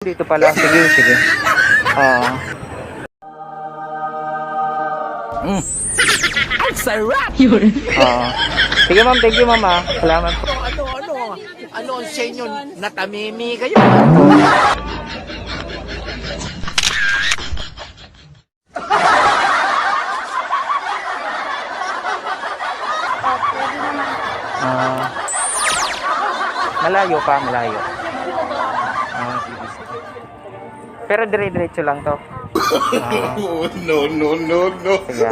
dito pala. Sige, sige. Oo. Ang sarap! Oo. Sige ma'am, thank you ma'am ah. Salamat po. Ano ang sa inyo? Natamimi kayo? Ah. Malayo pa, malayo. Sige, sige. Pero dire-diretso lang to. No, no, no, no. Sige.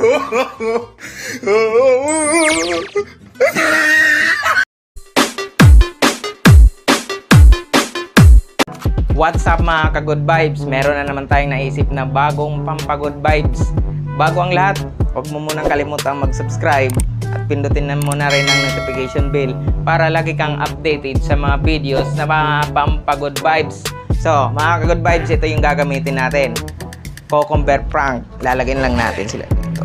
What's up mga ka-good vibes? Meron na naman tayong naisip na bagong pampagood vibes. Bago ang lahat, huwag mo munang kalimutan mag-subscribe at pindutin na muna rin ang notification bell para lagi kang updated sa mga videos na mga pampagood vibes. So, mga ka-good vibes, ito yung gagamitin natin. Cucumber prank. Lalagyan lang natin sila dito.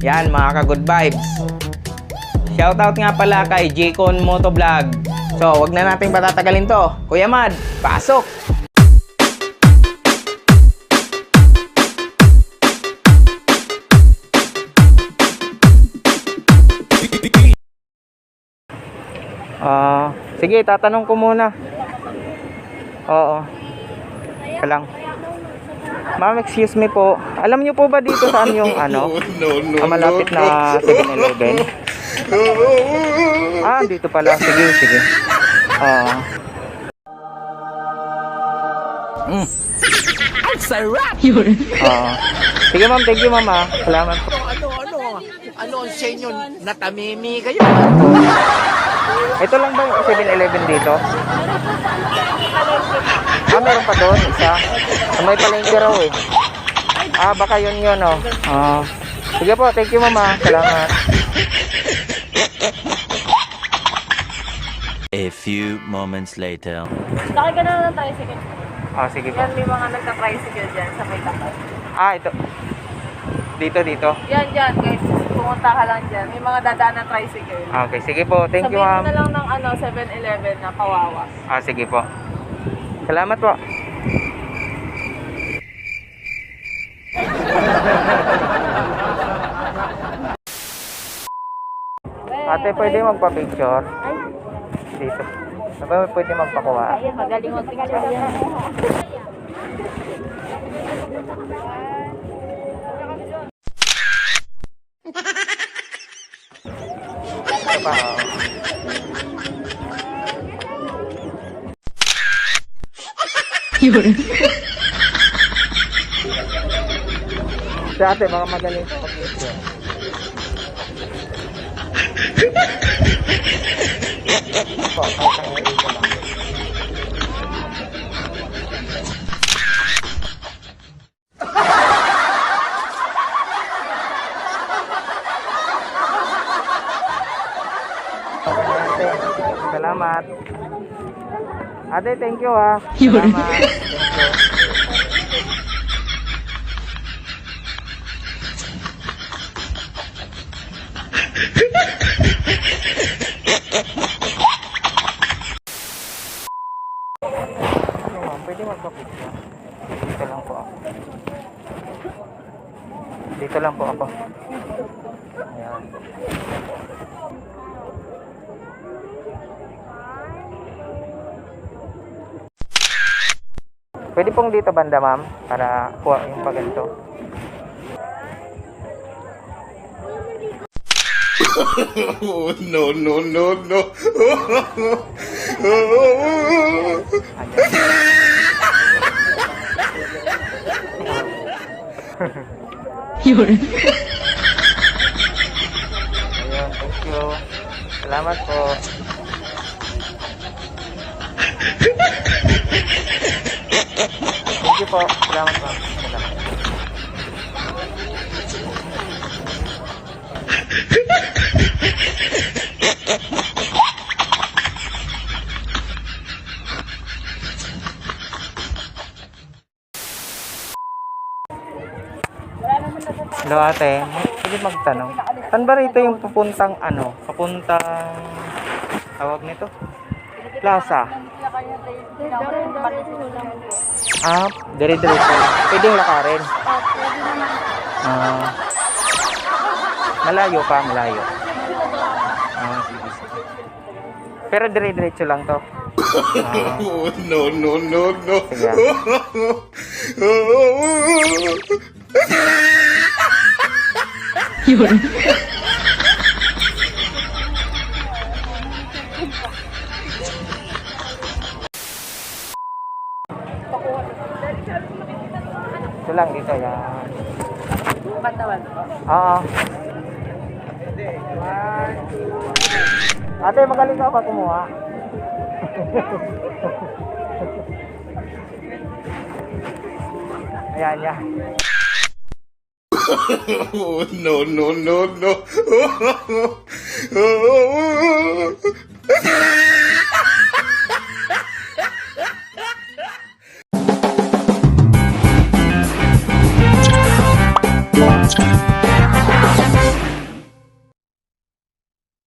Yan mga ka-good vibes. Shoutout nga pala kay Jcon Motovlog. So, wag na nating patatagalin to. Kuya Mad, pasok! Sige, tatanong ko muna. Oo. Ika lang. Ma'am, excuse me po. Alam niyo po ba dito saan yung malapit na 7-Eleven? Dito pala. Sige, sige. Ang sarap! Sige ma'am, thank you ma'am ah. Salamat po. Ano ang sa inyo? Natamimi kayo? Ito lang ba yung 7-Eleven dito? Meron pa doon, isa. May palengke raw eh. Baka yun oh. Sige po, thank you ma'am ah. Salamat. A few moments later. Laki ka na ng tricycle. Sige po. Yan, may mga nagka-tricycle dyan sa may tapat. Ito. Dito. Yan, dyan guys. Pumunta ka lang dyan. May mga dadaan ng tricycle. Okay, sige po. Thank you ma'am. Sabihin mo na lang ng 7-Eleven na kawawa. Sige po. Salamat po. Ate, pwede magpa-picture? Dito. Pwede magpakuha? Magaling mag-picture yan. Ito pa. Si ate, baka magaling sa pag-picture. Salamat. Ate, thank you ha. Salamat. Thank you. Pwede magpa-picture. Dito lang po ako. Dito lang po ako. Ayan. Pwede pong dito banda ma'am para kuha yung paganto. No, no, no, no. Ayun, thank you. Salamat po. Thank you po. Salamat po. Salamat. Hello ate, pwede magtanong. Saan ba rito yung papuntang papuntang tawag nito? Plaza. Ah, dire-diretso. Pwede yung lakarin. Pwede naman. Ah. Malayo pa, malayo. Ah, sige, sige. Pero dire-diretso lang to. Ah, Oh, no, no, no, no. sige. Ito lang dito, yan. Katawan. Oo. Ate, magaling ka ba kumuha? Ayan, yan. Oh, no, no, no, no.